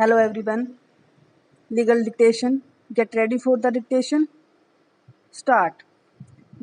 Hello everyone. Legal dictation. Get ready for the dictation. Start.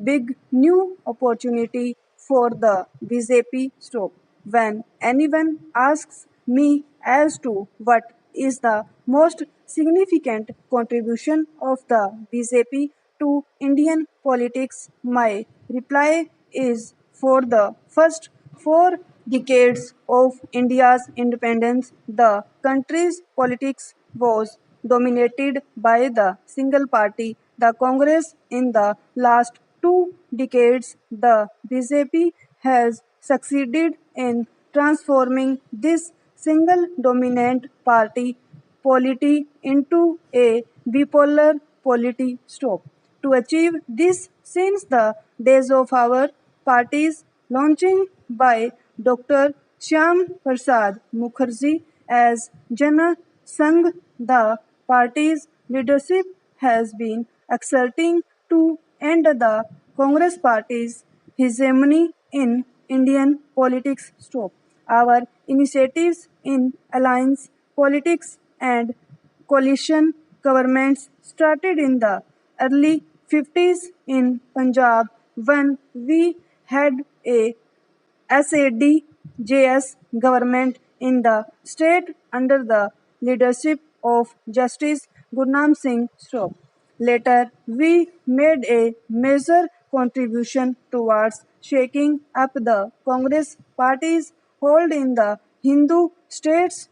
Big new opportunity for the BJP stroke. When anyone asks me as to what is the most significant contribution of the BJP to Indian politics, my reply is for the first 4 decades of India's independence, the country's politics was dominated by the single party, the Congress. In the last 2 decades, the BJP has succeeded in transforming this single dominant party polity into a bipolar polity stop. To achieve this, since the days of our party's launching by Dr. Shyam Prasad Mukherjee as Jana Sangh, the party's leadership has been exerting to end the Congress Party's hegemony in Indian politics. Stop. Our initiatives in alliance politics and coalition governments started in the early 50s in Punjab when we had a SADJS government in the state under the leadership of Justice Gurnam Singh Srop. Later, we made a major contribution towards shaking up the Congress party's hold in the Hindu states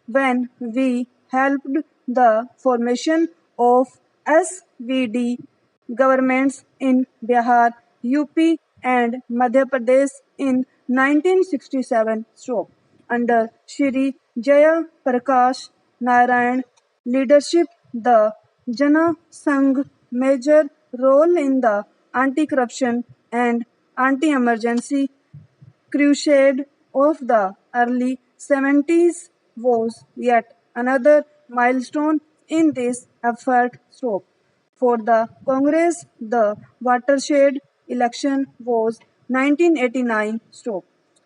when we helped the formation of SVD governments in Bihar, UP, and Madhya Pradesh in 1967 stroke. Under Shri Jaya Prakash Narayan leadership, the Jana Sangh major role in the anti-corruption and anti-emergency crusade of the early 70s was yet another milestone in this effort. For the Congress, the watershed election was 1989.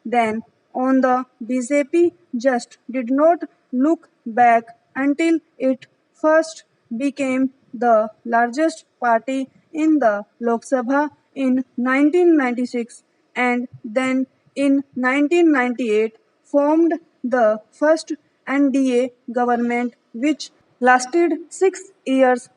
Then, on the BJP just did not look back until it first became the largest party in the Lok Sabha in 1996 and then in 1998 formed the first NDA government which lasted 6 years.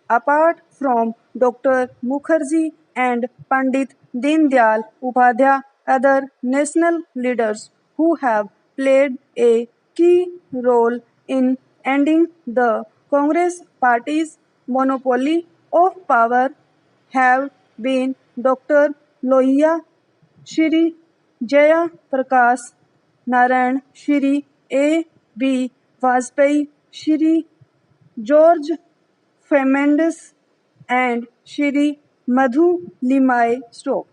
Apart from Dr. Mukherjee and Pandit Deen Upadhyay, other national leaders who have played a key role in ending the Congress party's monopoly of power have been Dr. Lohiya, Shri Jaya Prakash Narayan, Shri A.B. Vajpayee, Shri George Fernandes, and Shri Madhu Limai Stoke.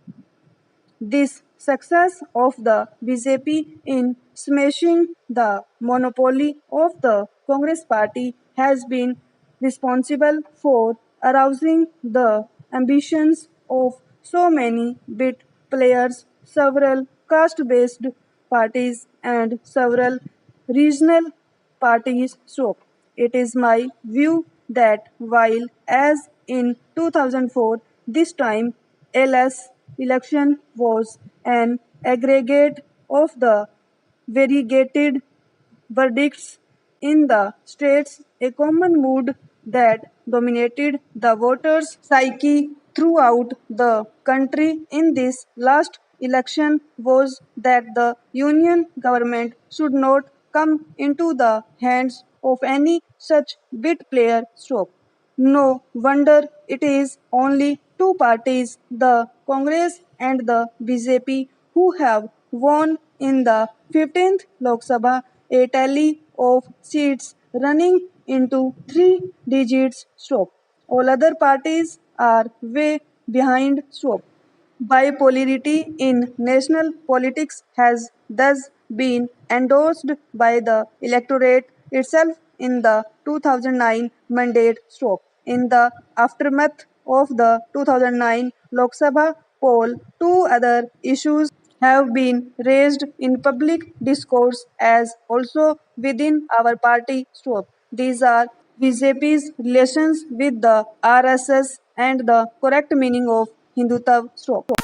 This success of the BJP in smashing the monopoly of the Congress party has been responsible for arousing the ambitions of so many bit players, several caste-based parties, and several regional parties. So, it is my view that while as in 2004, this time LS election was an aggregate of the variegated verdicts in the states, a common mood that dominated the voters' psyche throughout the country in this last election was that the union government should not come into the hands of any such bit player stroke. No wonder it is only two parties, the Congress and the BJP, who have won in the 15th Lok Sabha, a tally of seats running into 3 digits. All other parties are way behind. Bipolarity in national politics has thus been endorsed by the electorate itself in the 2009 mandate. In the aftermath of the 2009 Lok Sabha poll, two other issues have been raised in public discourse as also within our party scope. These are BJP's relations with the RSS and the correct meaning of Hindutva scope.